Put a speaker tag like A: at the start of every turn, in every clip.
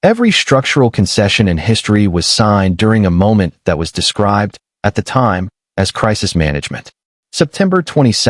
A: Every structural concession in history was signed during a moment that was described, at the time, as crisis management. September 22,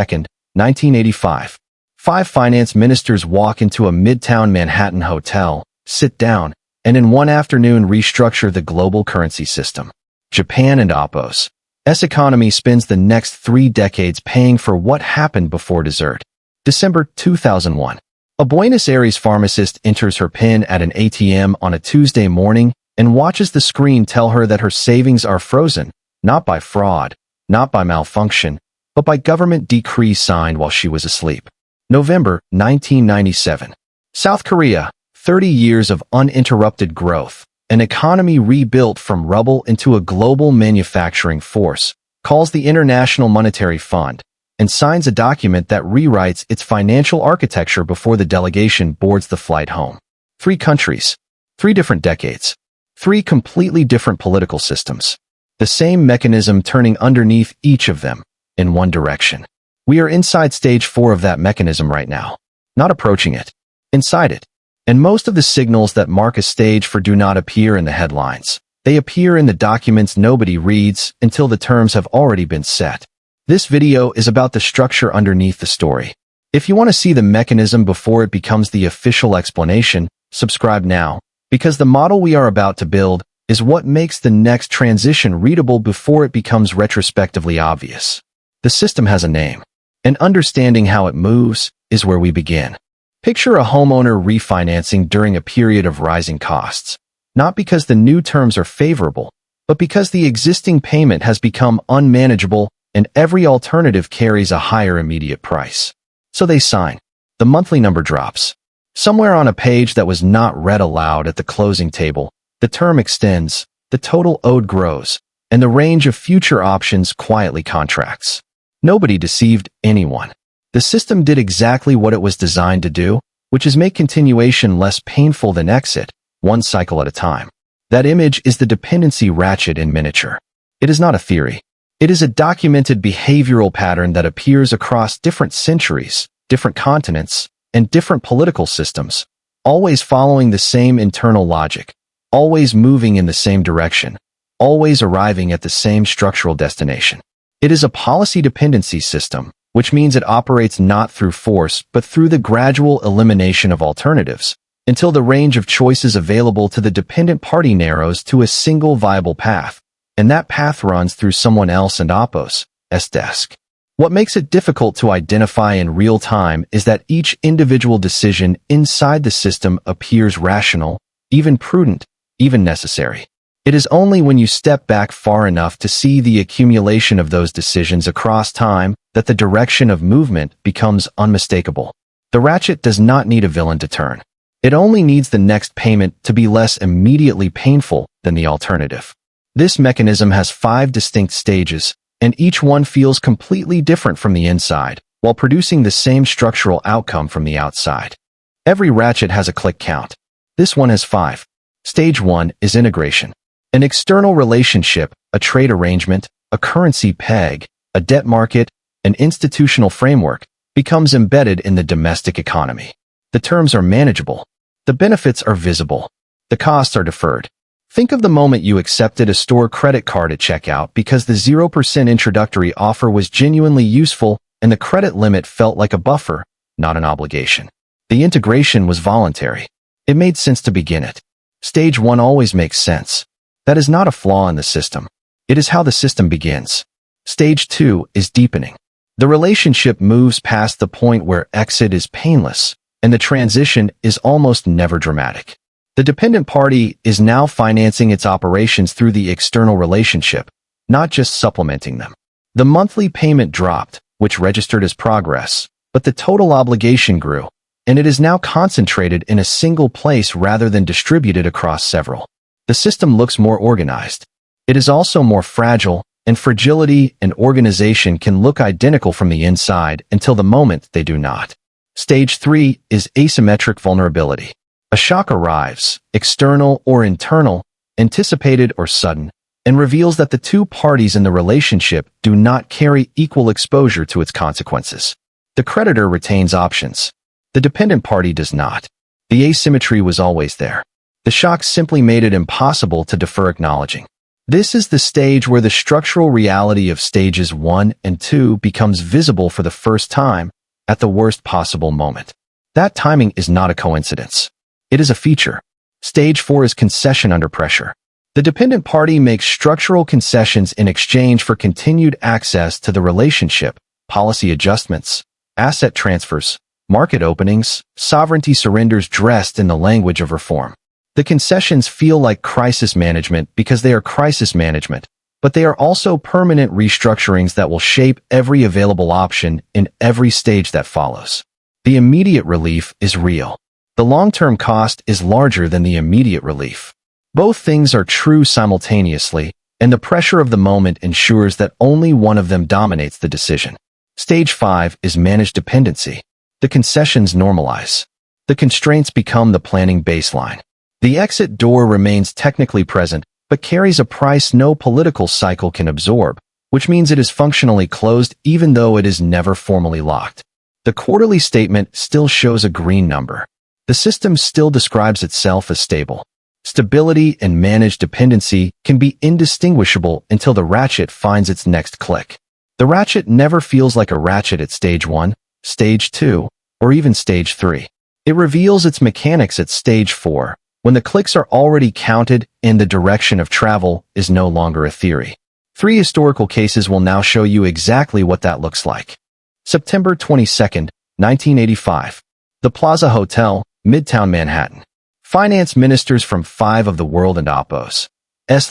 A: 1985. 5 finance ministers walk into a midtown Manhattan hotel, sit down, and in one afternoon restructure the global currency system. Japan and Apple's economy spends the next 3 decades paying for what happened before dessert. December 2001. A Buenos Aires pharmacist enters her PIN at an ATM on a Tuesday morning and watches the screen tell her that her savings are frozen, not by fraud, not by malfunction, but by government decree signed while she was asleep. November 1997. South Korea, 30 years of uninterrupted growth, an economy rebuilt from rubble into a global manufacturing force, calls the International Monetary Fund, and signs a document that rewrites its financial architecture before the delegation boards the flight home. 3 countries, 3 different decades, 3 completely different political systems. The same mechanism turning underneath each of them, in one direction. We are inside stage 4 of that mechanism right now, not approaching it, inside it. And most of the signals that mark a stage 4 do not appear in the headlines. They appear in the documents nobody reads until the terms have already been set. This video is about the structure underneath the story. If you want to see the mechanism before it becomes the official explanation, subscribe now, because the model we are about to build is what makes the next transition readable before it becomes retrospectively obvious. The system has a name, and understanding how it moves is where we begin. Picture a homeowner refinancing during a period of rising costs, not because the new terms are favorable, but because the existing payment has become unmanageable and every alternative carries a higher immediate price. So they sign. The monthly number drops. Somewhere on a page that was not read aloud at the closing table, the term extends, the total owed grows, and the range of future options quietly contracts. Nobody deceived anyone. The system did exactly what it was designed to do, which is make continuation less painful than exit, one cycle at a time. That image is the dependency ratchet in miniature. It is not a theory. It is a documented behavioral pattern that appears across different centuries, different continents, and different political systems, always following the same internal logic, always moving in the same direction, always arriving at the same structural destination. It is a policy dependency system, which means it operates not through force but through the gradual elimination of alternatives, until the range of choices available to the dependent party narrows to a single viable path. And that path runs through someone else and Apple's desk. What makes it difficult to identify in real time is that each individual decision inside the system appears rational, even prudent, even necessary. It is only when you step back far enough to see the accumulation of those decisions across time that the direction of movement becomes unmistakable. The ratchet does not need a villain to turn. It only needs the next payment to be less immediately painful than the alternative. This mechanism has 5 distinct stages, and each one feels completely different from the inside, while producing the same structural outcome from the outside. Every ratchet has a click count. This one has 5. Stage 1 is integration. An external relationship, a trade arrangement, a currency peg, a debt market, an institutional framework, becomes embedded in the domestic economy. The terms are manageable. The benefits are visible. The costs are deferred. Think of the moment you accepted a store credit card at checkout because the 0% introductory offer was genuinely useful and the credit limit felt like a buffer, not an obligation. The integration was voluntary. It made sense to begin it. Stage 1 always makes sense. That is not a flaw in the system. It is how the system begins. Stage 2 is deepening. The relationship moves past the point where exit is painless, and the transition is almost never dramatic. The dependent party is now financing its operations through the external relationship, not just supplementing them. The monthly payment dropped, which registered as progress, but the total obligation grew, and it is now concentrated in a single place rather than distributed across several. The system looks more organized. It is also more fragile, and fragility and organization can look identical from the inside until the moment they do not. Stage 3 is asymmetric vulnerability. A shock arrives, external or internal, anticipated or sudden, and reveals that the 2 parties in the relationship do not carry equal exposure to its consequences. The creditor retains options. The dependent party does not. The asymmetry was always there. The shock simply made it impossible to defer acknowledging. This is the stage where the structural reality of stages 1 and 2 becomes visible for the first time at the worst possible moment. That timing is not a coincidence. It is a feature. Stage 4 is concession under pressure. The dependent party makes structural concessions in exchange for continued access to the relationship, policy adjustments, asset transfers, market openings, sovereignty surrenders dressed in the language of reform. The concessions feel like crisis management because they are crisis management, but they are also permanent restructurings that will shape every available option in every stage that follows. The immediate relief is real. The long-term cost is larger than the immediate relief. Both things are true simultaneously, and the pressure of the moment ensures that only one of them dominates the decision. Stage 5 is managed dependency. The concessions normalize. The constraints become the planning baseline. The exit door remains technically present, but carries a price no political cycle can absorb, which means it is functionally closed even though it is never formally locked. The quarterly statement still shows a green number. The system still describes itself as stable. Stability and managed dependency can be indistinguishable until the ratchet finds its next click. The ratchet never feels like a ratchet at stage 1, stage 2, or even stage 3. It reveals its mechanics at stage 4, when the clicks are already counted and the direction of travel is no longer a theory. 3 historical cases will now show you exactly what that looks like. September 22, 1985. The Plaza Hotel, Midtown Manhattan. Finance ministers from 5 of the world and Oppos's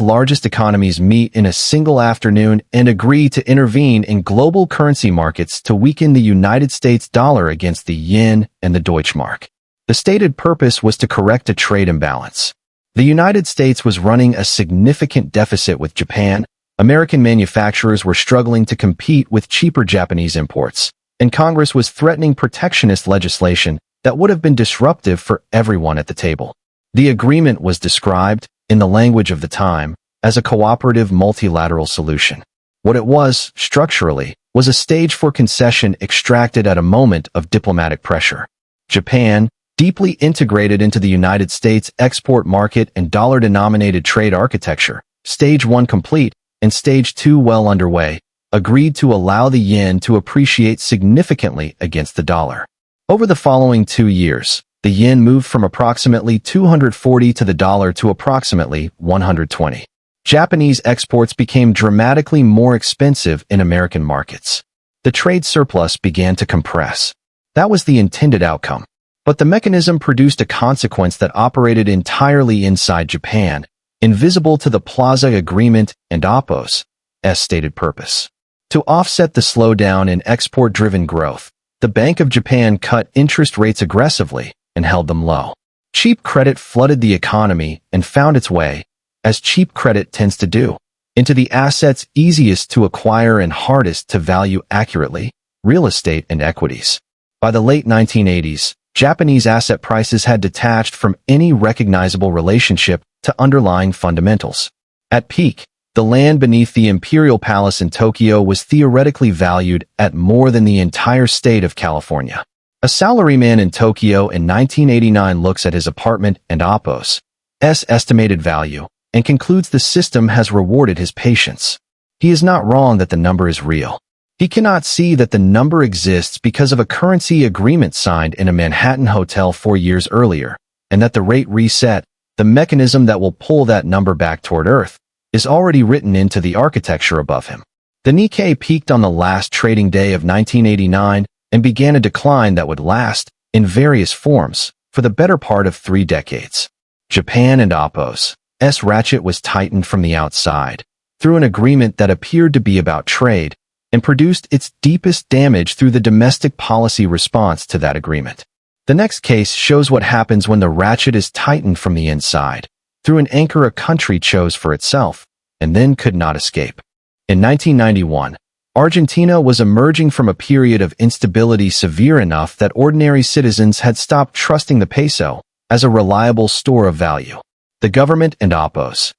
A: largest economies meet in a single afternoon and agree to intervene in global currency markets to weaken the United States dollar against the yen and the Deutschmark. The stated purpose was to correct a trade imbalance. The United States was running a significant deficit with Japan, American manufacturers were struggling to compete with cheaper Japanese imports, and Congress was threatening protectionist legislation that would have been disruptive for everyone at the table. The agreement was described, in the language of the time, as a cooperative multilateral solution. What it was, structurally, was a stage for concession extracted at a moment of diplomatic pressure. Japan, deeply integrated into the United States export market and dollar-denominated trade architecture, stage 1 complete and stage 2 well underway, agreed to allow the yen to appreciate significantly against the dollar. Over the following 2 years, the yen moved from approximately 240 to the dollar to approximately 120. Japanese exports became dramatically more expensive in American markets. The trade surplus began to compress. That was the intended outcome. But the mechanism produced a consequence that operated entirely inside Japan, invisible to the Plaza Agreement and Oppos's stated purpose. To offset the slowdown in export-driven growth, the Bank of Japan cut interest rates aggressively and held them low. Cheap credit flooded the economy and found its way, as cheap credit tends to do, into the assets easiest to acquire and hardest to value accurately, real estate and equities. By the late 1980s, Japanese asset prices had detached from any recognizable relationship to underlying fundamentals. At peak, the land beneath the Imperial Palace in Tokyo was theoretically valued at more than the entire state of California. A salaryman in Tokyo in 1989 looks at his apartment and Oppos's estimated value and concludes the system has rewarded his patience. He is not wrong that the number is real. He cannot see that the number exists because of a currency agreement signed in a Manhattan hotel 4 years earlier, and that the rate reset, the mechanism that will pull that number back toward Earth, is already written into the architecture above him. The Nikkei peaked on the last trading day of 1989 and began a decline that would last, in various forms, for the better part of 3 decades. Japan and Oppos's ratchet was tightened from the outside, through an agreement that appeared to be about trade, and produced its deepest damage through the domestic policy response to that agreement. The next case shows what happens when the ratchet is tightened from the inside, through an anchor a country chose for itself, and then could not escape. In 1991, Argentina was emerging from a period of instability severe enough that ordinary citizens had stopped trusting the peso as a reliable store of value. The government and Oppos's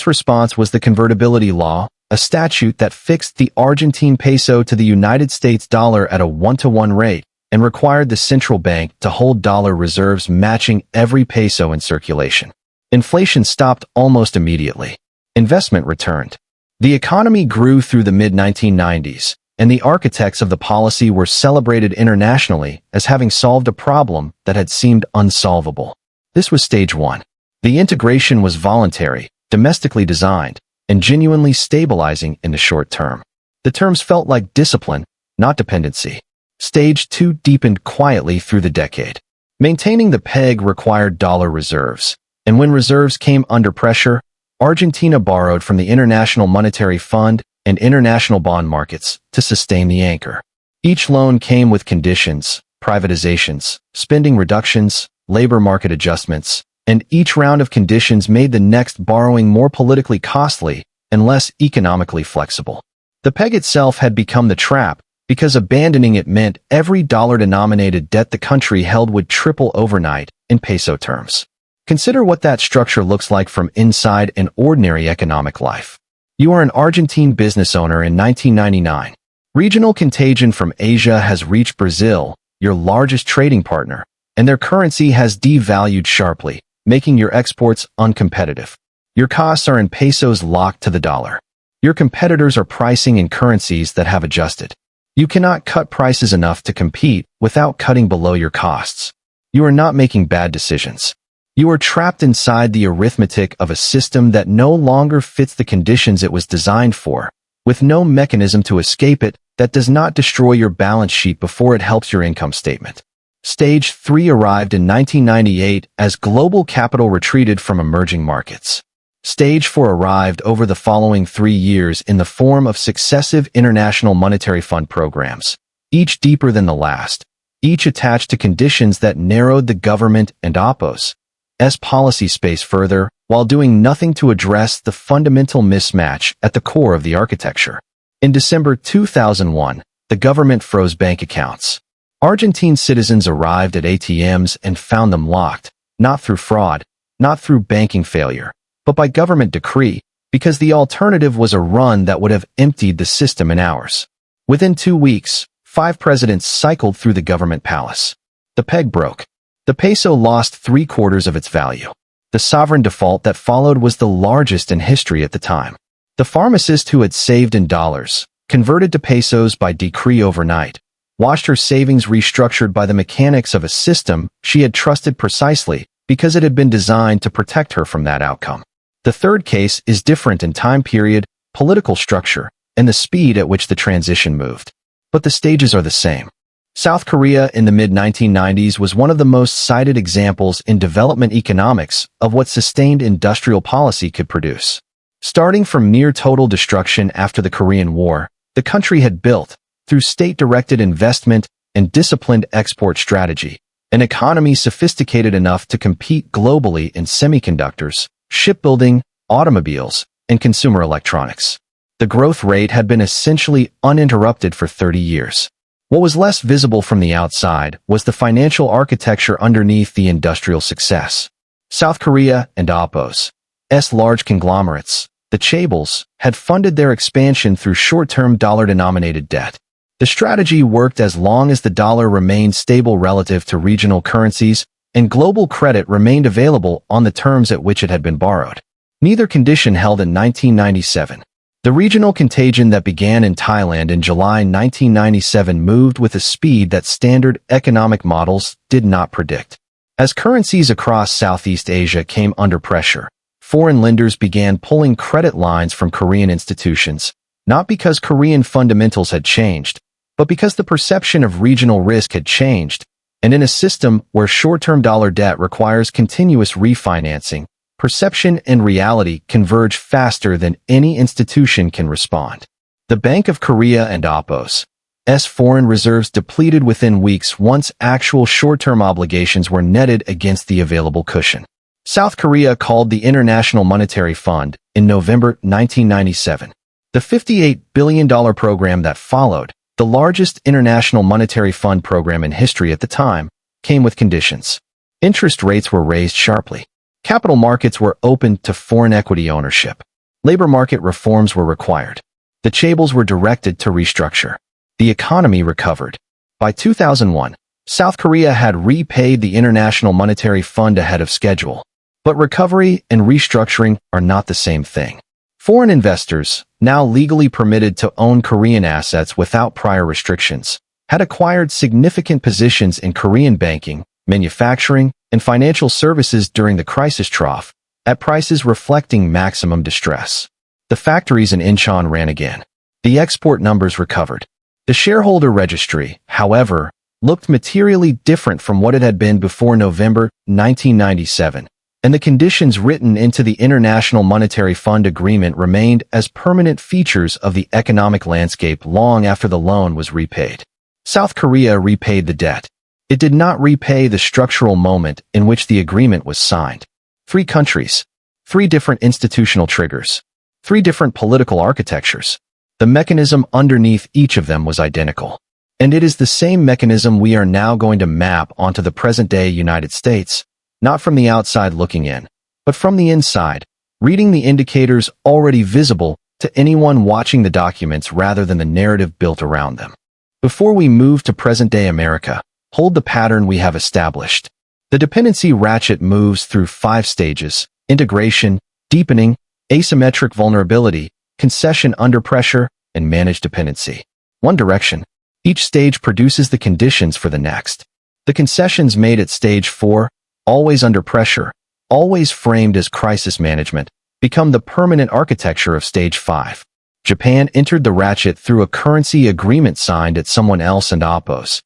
A: response was the convertibility law, a statute that fixed the Argentine peso to the United States dollar at a 1-to-1 rate and required the central bank to hold dollar reserves matching every peso in circulation. Inflation stopped almost immediately. Investment returned. The economy grew through the mid-1990s, and the architects of the policy were celebrated internationally as having solved a problem that had seemed unsolvable. This was stage one. The integration was voluntary, domestically designed, and genuinely stabilizing in the short term. The terms felt like discipline, not dependency. Stage two deepened quietly through the decade. Maintaining the peg required dollar reserves, and when reserves came under pressure, Argentina borrowed from the International Monetary Fund and international bond markets to sustain the anchor. Each loan came with conditions, privatizations, spending reductions, labor market adjustments, and each round of conditions made the next borrowing more politically costly and less economically flexible. The peg itself had become the trap because abandoning it meant every dollar-denominated debt the country held would triple overnight in peso terms. Consider what that structure looks like from inside an ordinary economic life. You are an Argentine business owner in 1999. Regional contagion from Asia has reached Brazil, your largest trading partner, and their currency has devalued sharply, making your exports uncompetitive. Your costs are in pesos locked to the dollar. Your competitors are pricing in currencies that have adjusted. You cannot cut prices enough to compete without cutting below your costs. You are not making bad decisions. You are trapped inside the arithmetic of a system that no longer fits the conditions it was designed for, with no mechanism to escape it that does not destroy your balance sheet before it helps your income statement. Stage 3 arrived in 1998 as global capital retreated from emerging markets. Stage 4 arrived over the following 3 years in the form of successive International Monetary Fund programs, each deeper than the last, each attached to conditions that narrowed the government and OPPO's policy space further, while doing nothing to address the fundamental mismatch at the core of the architecture. In December 2001, the government froze bank accounts. Argentine citizens arrived at ATMs and found them locked, not through fraud, not through banking failure, but by government decree, because the alternative was a run that would have emptied the system in hours. Within 2 weeks, 5 presidents cycled through the government palace. The peg broke. The peso lost 3/4 of its value. The sovereign default that followed was the largest in history at the time. The pharmacist who had saved in dollars, converted to pesos by decree overnight, watched her savings restructured by the mechanics of a system she had trusted precisely because it had been designed to protect her from that outcome. The third case is different in time period, political structure, and the speed at which the transition moved. But the stages are the same. South Korea in the mid-1990s was one of the most cited examples in development economics of what sustained industrial policy could produce. Starting from near total destruction after the Korean War, the country had built, through state-directed investment and disciplined export strategy, an economy sophisticated enough to compete globally in semiconductors, shipbuilding, automobiles, and consumer electronics. The growth rate had been essentially uninterrupted for 30 years. What was less visible from the outside was the financial architecture underneath the industrial success. South Korea and OPPO's large conglomerates, the chaebols, had funded their expansion through short-term dollar-denominated debt. The strategy worked as long as the dollar remained stable relative to regional currencies and global credit remained available on the terms at which it had been borrowed. Neither condition held in 1997. The regional contagion that began in Thailand in July 1997 moved with a speed that standard economic models did not predict. As currencies across Southeast Asia came under pressure, foreign lenders began pulling credit lines from Korean institutions, not because Korean fundamentals had changed, but because the perception of regional risk had changed, and in a system where short-term dollar debt requires continuous refinancing, perception and reality converge faster than any institution can respond. The Bank of Korea and OPPO's foreign reserves depleted within weeks once actual short-term obligations were netted against the available cushion. South Korea called the International Monetary Fund in November 1997. The $58 billion program that followed, the largest international monetary fund program in history at the time, came with conditions. Interest rates were raised sharply. Capital markets were opened to foreign equity ownership. Labor market reforms were required. The chaebols were directed to restructure. The economy recovered. By 2001, South Korea had repaid the International Monetary Fund ahead of schedule. But recovery and restructuring are not the same thing. Foreign investors, now legally permitted to own Korean assets without prior restrictions, had acquired significant positions in Korean banking, manufacturing, and financial services during the crisis trough, at prices reflecting maximum distress. The factories in Incheon ran again. The export numbers recovered. The shareholder registry, however, looked materially different from what it had been before November 1997, and the conditions written into the International Monetary Fund agreement remained as permanent features of the economic landscape long after the loan was repaid. South Korea repaid the debt. It did not repay the structural moment in which the agreement was signed. 3 countries, 3 different institutional triggers, 3 different political architectures. The mechanism underneath each of them was identical. And it is the same mechanism we are now going to map onto the present-day United States, not from the outside looking in, but from the inside, reading the indicators already visible to anyone watching the documents rather than the narrative built around them. Before we move to present-day America, hold the pattern we have established. The dependency ratchet moves through 5 stages: integration, deepening, asymmetric vulnerability, concession under pressure, and managed dependency. One direction. Each stage produces the conditions for the next. The concessions made at stage 4, always under pressure, always framed as crisis management, become the permanent architecture of stage 5. Japan entered the ratchet through a currency agreement signed at someone else and Oppo's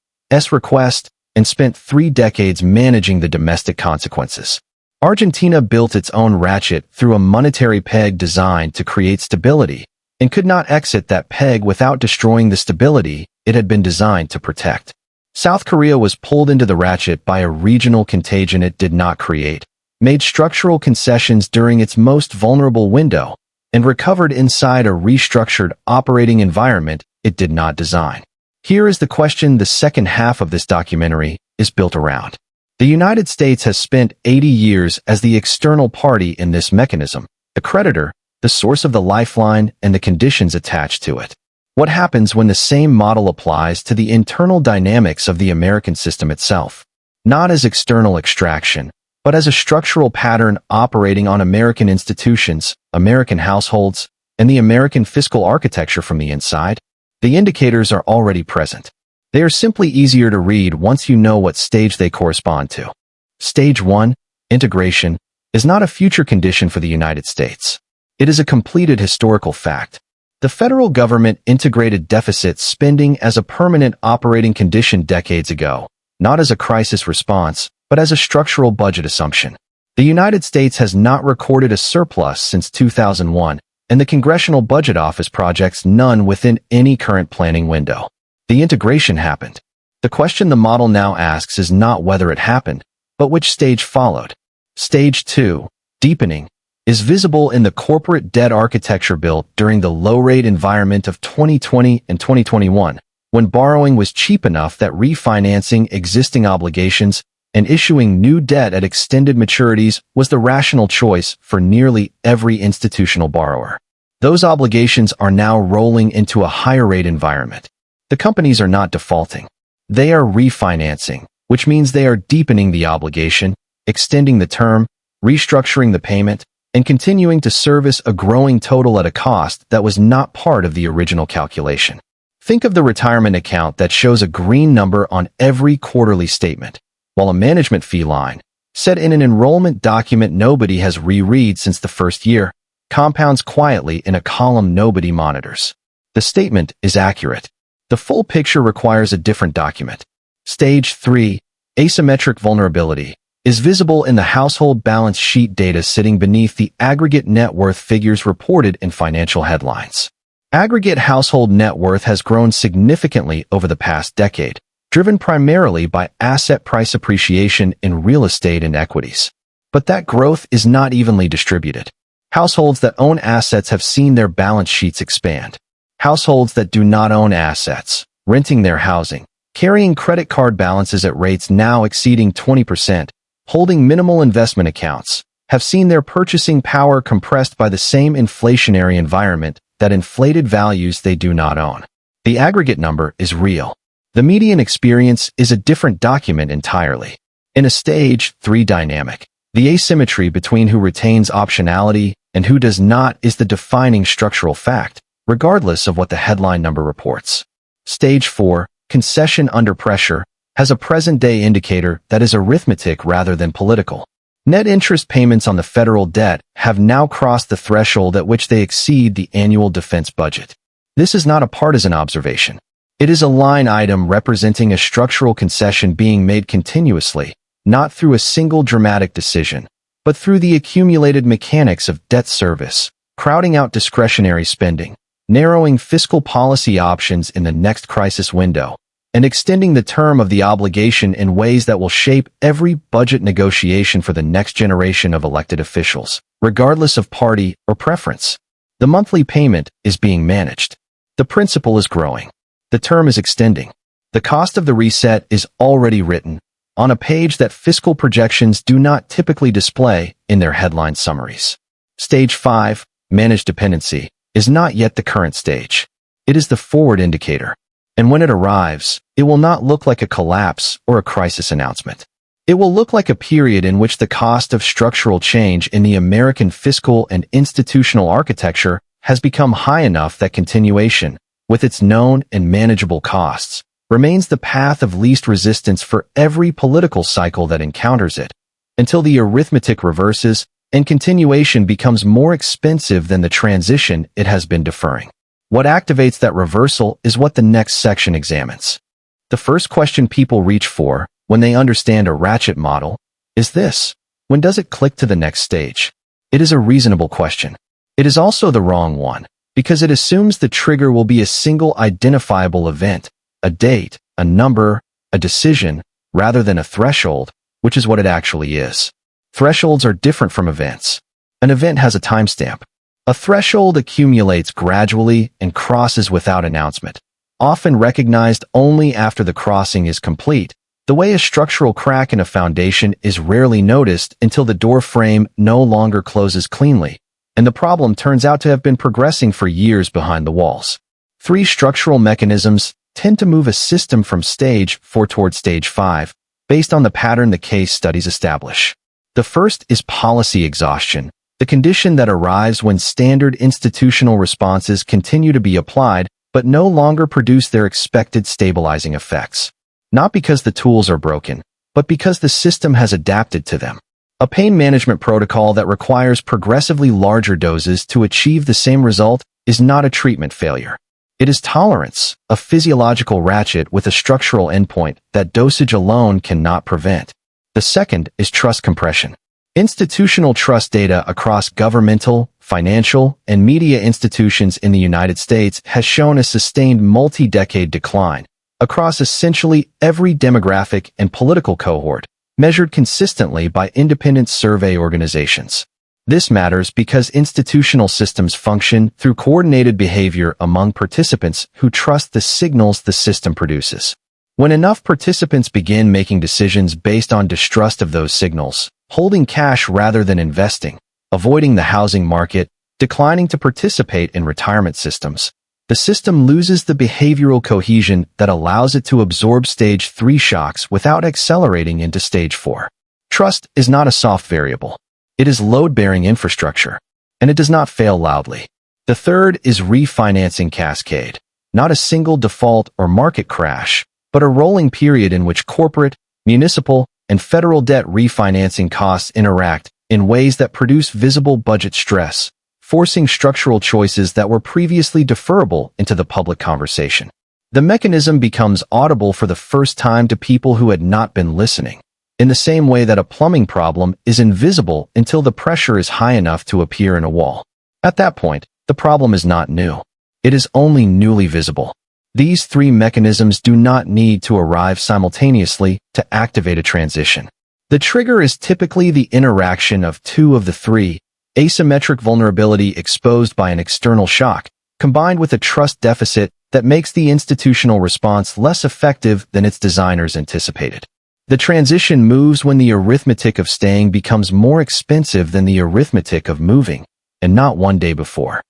A: request, and spent 3 decades managing the domestic consequences. Argentina built its own ratchet through a monetary peg designed to create stability, and could not exit that peg without destroying the stability it had been designed to protect. South Korea was pulled into the ratchet by a regional contagion it did not create, made structural concessions during its most vulnerable window, and recovered inside a restructured operating environment it did not design. Here is the question the second half of this documentary is built around. The United States has spent 80 years as the external party in this mechanism, the creditor, the source of the lifeline, and the conditions attached to it. What happens when the same model applies to the internal dynamics of the American system itself? Not as external extraction, but as a structural pattern operating on American institutions, American households, and the American fiscal architecture from the inside? The indicators are already present. They are simply easier to read once you know what stage they correspond to. Stage 1, integration, is not a future condition for the United States. It is a completed historical fact. The federal government integrated deficit spending as a permanent operating condition decades ago, not as a crisis response, but as a structural budget assumption. The United States has not recorded a surplus since 2001, and the Congressional Budget Office projects none within any current planning window. The integration happened. The question the model now asks is not whether it happened, but which stage followed. Stage 2, deepening, is visible in the corporate debt architecture built during the low-rate environment of 2020 and 2021, when borrowing was cheap enough that refinancing existing obligations and issuing new debt at extended maturities was the rational choice for nearly every institutional borrower. Those obligations are now rolling into a higher-rate environment. The companies are not defaulting. They are refinancing, which means they are deepening the obligation, extending the term, restructuring the payment, and continuing to service a growing total at a cost that was not part of the original calculation. Think of the retirement account that shows a green number on every quarterly statement, while a management fee line, set in an enrollment document nobody has reread since the first year, compounds quietly in a column nobody monitors. The statement is accurate. The full picture requires a different document. Stage 3, asymmetric vulnerability, is visible in the household balance sheet data sitting beneath the aggregate net worth figures reported in financial headlines. Aggregate household net worth has grown significantly over the past decade, driven primarily by asset price appreciation in real estate and equities. But that growth is not evenly distributed. Households that own assets have seen their balance sheets expand. Households that do not own assets, renting their housing, carrying credit card balances at rates now exceeding 20%, holding minimal investment accounts, have seen their purchasing power compressed by the same inflationary environment that inflated values they do not own. The aggregate number is real. The median experience is a different document entirely. In a stage 3 dynamic, The asymmetry between who retains optionality and who does not is the defining structural fact, regardless of what the headline number reports. Stage 4, concession under pressure, has a present-day indicator that is arithmetic rather than political. Net interest payments on the federal debt have now crossed the threshold at which they exceed the annual defense budget. This is not a partisan observation. It is a line item representing a structural concession being made continuously, not through a single dramatic decision, but through the accumulated mechanics of debt service, crowding out discretionary spending, narrowing fiscal policy options in the next crisis window, and extending the term of the obligation in ways that will shape every budget negotiation for the next generation of elected officials, regardless of party or preference. The monthly payment is being managed. The principal is growing. The term is extending. The cost of the reset is already written on a page that fiscal projections do not typically display in their headline summaries. Stage 5, managed dependency, is not yet the current stage. It is the forward indicator. And when it arrives, it will not look like a collapse or a crisis announcement. It will look like a period in which the cost of structural change in the American fiscal and institutional architecture has become high enough that continuation, with its known and manageable costs, remains the path of least resistance for every political cycle that encounters it, until the arithmetic reverses and continuation becomes more expensive than the transition it has been deferring. What activates that reversal is what the next section examines. The first question people reach for when they understand a ratchet model is this: when does it click to the next stage? It is a reasonable question. It is also the wrong one, because it assumes the trigger will be a single identifiable event, a date, a number, a decision, rather than a threshold, which is what it actually is. Thresholds are different from events. An event has a timestamp. A threshold accumulates gradually and crosses without announcement, often recognized only after the crossing is complete. The way a structural crack in a foundation is rarely noticed until the door frame no longer closes cleanly, and the problem turns out to have been progressing for years behind the walls. 3 structural mechanisms tend to move a system from stage 4 toward stage 5, based on the pattern the case studies establish. The first is policy exhaustion, the condition that arrives when standard institutional responses continue to be applied but no longer produce their expected stabilizing effects. Not because the tools are broken, but because the system has adapted to them. A pain management protocol that requires progressively larger doses to achieve the same result is not a treatment failure. It is tolerance, a physiological ratchet with a structural endpoint that dosage alone cannot prevent. The second is trust compression. Institutional trust data across governmental, financial, and media institutions in the United States has shown a sustained multi-decade decline across essentially every demographic and political cohort, measured consistently by independent survey organizations. This matters because institutional systems function through coordinated behavior among participants who trust the signals the system produces. When enough participants begin making decisions based on distrust of those signals, holding cash rather than investing, avoiding the housing market, declining to participate in retirement systems, the system loses the behavioral cohesion that allows it to absorb stage 3 shocks without accelerating into stage 4. Trust is not a soft variable. It is load-bearing infrastructure, and it does not fail loudly. The third is refinancing cascade, not a single default or market crash, but a rolling period in which corporate, municipal, and federal debt refinancing costs interact in ways that produce visible budget stress, forcing structural choices that were previously deferrable into the public conversation. The mechanism becomes audible for the first time to people who had not been listening, in the same way that a plumbing problem is invisible until the pressure is high enough to appear in a wall. At that point, the problem is not new. It is only newly visible. These 3 mechanisms do not need to arrive simultaneously to activate a transition. The trigger is typically the interaction of 2 of the 3, asymmetric vulnerability exposed by an external shock, combined with a trust deficit that makes the institutional response less effective than its designers anticipated. The transition moves when the arithmetic of staying becomes more expensive than the arithmetic of moving, and not one day before.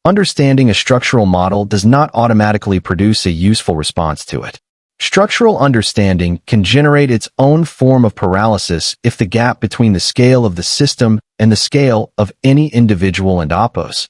A: Understanding a structural model does not automatically produce a useful response to it. Structural understanding can generate its own form of paralysis if the gap between the scale of the system and the scale of any individual and oppos's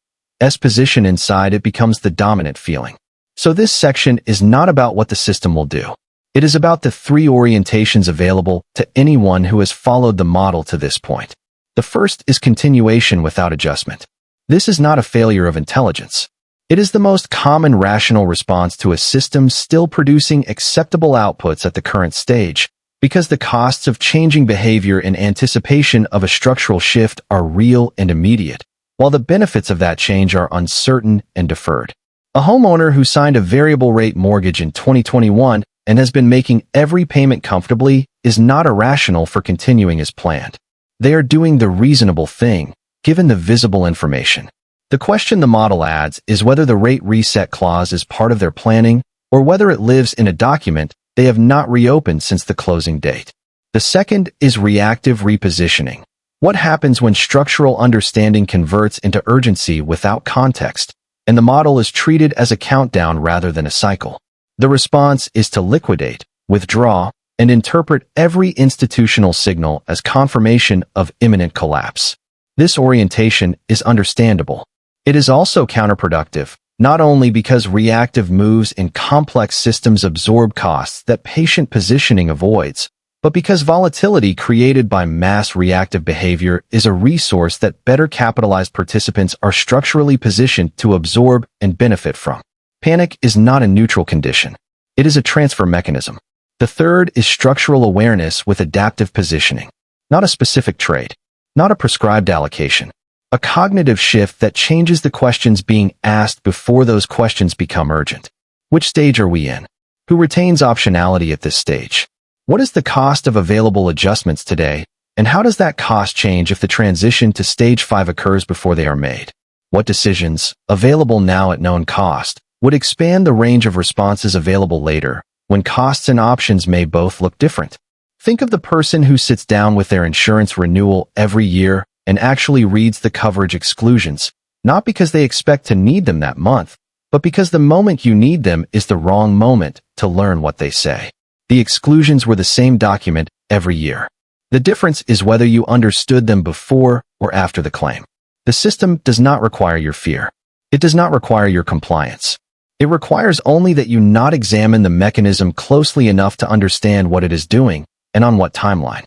A: position inside it becomes the dominant feeling. So this section is not about what the system will do. It is about the three orientations available to anyone who has followed the model to this point. The first is continuation without adjustment. This is not a failure of intelligence. It is the most common rational response to a system still producing acceptable outputs at the current stage, because the costs of changing behavior in anticipation of a structural shift are real and immediate, while the benefits of that change are uncertain and deferred. A homeowner who signed a variable rate mortgage in 2021 and has been making every payment comfortably is not irrational for continuing as planned. They are doing the reasonable thing, given the visible information. The question the model adds is whether the rate reset clause is part of their planning or whether it lives in a document they have not reopened since the closing date. The second is reactive repositioning. What happens when structural understanding converts into urgency without context, and the model is treated as a countdown rather than a cycle? The response is to liquidate, withdraw, and interpret every institutional signal as confirmation of imminent collapse. This orientation is understandable. It is also counterproductive, not only because reactive moves in complex systems absorb costs that patient positioning avoids, but because volatility created by mass reactive behavior is a resource that better capitalized participants are structurally positioned to absorb and benefit from. Panic is not a neutral condition. It is a transfer mechanism. The third is structural awareness with adaptive positioning. Not a specific trade, not a prescribed allocation. A cognitive shift that changes the questions being asked before those questions become urgent. Which stage are we in? Who retains optionality at this stage? What is the cost of available adjustments today, and how does that cost change if the transition to stage 5 occurs before they are made? What decisions, available now at known cost, would expand the range of responses available later, when costs and options may both look different? Think of the person who sits down with their insurance renewal every year and actually reads the coverage exclusions, not because they expect to need them that month, but because the moment you need them is the wrong moment to learn what they say. The exclusions were the same document every year. The difference is whether you understood them before or after the claim. The system does not require your fear. It does not require your compliance. It requires only that you not examine the mechanism closely enough to understand what it is doing and on what timeline.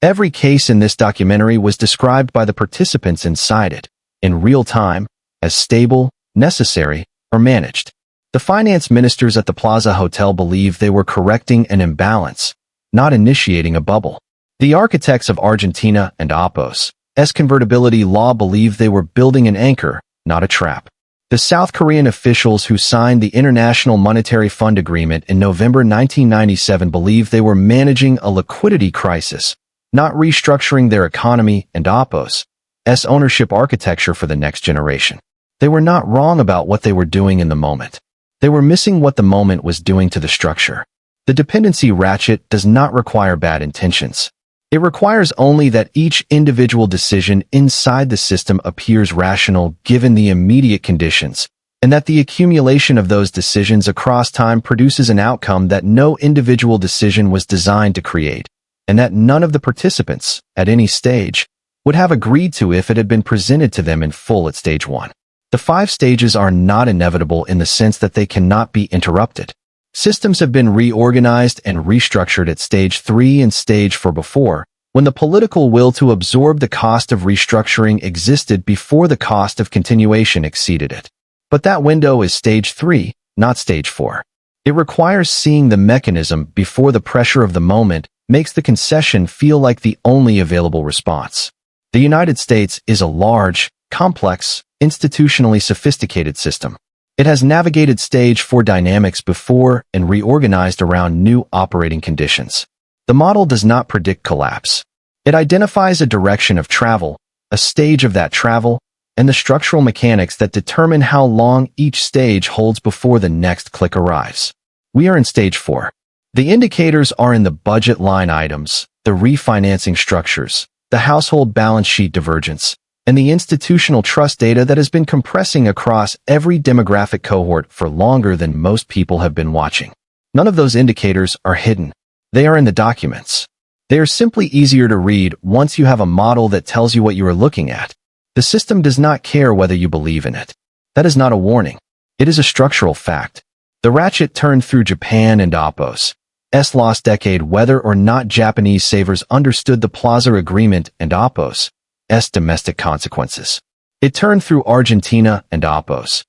A: Every case in this documentary was described by the participants inside it, in real time, as stable, necessary, or managed. The finance ministers at the Plaza Hotel believed they were correcting an imbalance, not initiating a bubble. The architects of Argentina and Oppos's convertibility law believed they were building an anchor, not a trap. The South Korean officials who signed the International Monetary Fund Agreement in November 1997 believed they were managing a liquidity crisis, not restructuring their economy and Oppos's ownership architecture for the next generation. They were not wrong about what they were doing in the moment. They were missing what the moment was doing to the structure. The dependency ratchet does not require bad intentions. It requires only that each individual decision inside the system appears rational given the immediate conditions, and that the accumulation of those decisions across time produces an outcome that no individual decision was designed to create, and that none of the participants, at any stage, would have agreed to if it had been presented to them in full at stage 1. The 5 stages are not inevitable in the sense that they cannot be interrupted. Systems have been reorganized and restructured at stage 3 and stage 4 before, when the political will to absorb the cost of restructuring existed before the cost of continuation exceeded it. But that window is stage 3, not stage 4. It requires seeing the mechanism before the pressure of the moment makes the concession feel like the only available response. The United States is a large, complex, institutionally sophisticated system. It has navigated stage 4 dynamics before and reorganized around new operating conditions. The model does not predict collapse. It identifies a direction of travel, a stage of that travel, and the structural mechanics that determine how long each stage holds before the next click arrives. We are in stage 4. The indicators are in the budget line items, the refinancing structures, the household balance sheet divergence, and the institutional trust data that has been compressing across every demographic cohort for longer than most people have been watching. None of those indicators are hidden. They are in the documents. They are simply easier to read once you have a model that tells you what you are looking at. The system does not care whether you believe in it. That is not a warning. It is a structural fact. The ratchet turned through Japan and Oppo's lost decade whether or not Japanese savers understood the Plaza Agreement and Oppo's domestic consequences. It turned through Argentina and Oppo's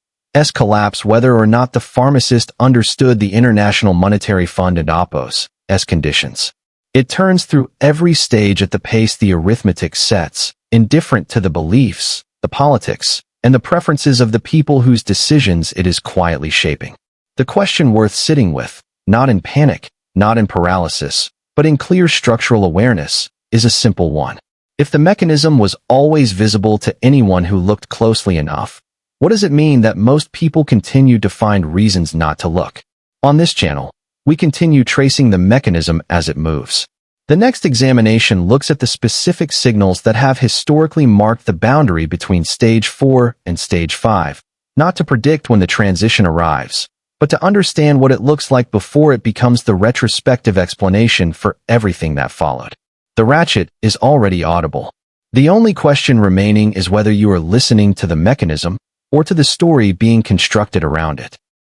A: collapse whether or not the pharmacist understood the International Monetary Fund and Oppo's conditions. It turns through every stage at the pace the arithmetic sets, indifferent to the beliefs, the politics, and the preferences of the people whose decisions it is quietly shaping. The question worth sitting with, not in panic, not in paralysis, but in clear structural awareness, is a simple one. If the mechanism was always visible to anyone who looked closely enough, what does it mean that most people continue to find reasons not to look? On this channel, we continue tracing the mechanism as it moves. The next examination looks at the specific signals that have historically marked the boundary between Stage 4 and Stage 5, not to predict when the transition arrives, but to understand what it looks like before it becomes the retrospective explanation for everything that followed. The ratchet is already audible. The only question remaining is whether you are listening to the mechanism or to the story being constructed around it.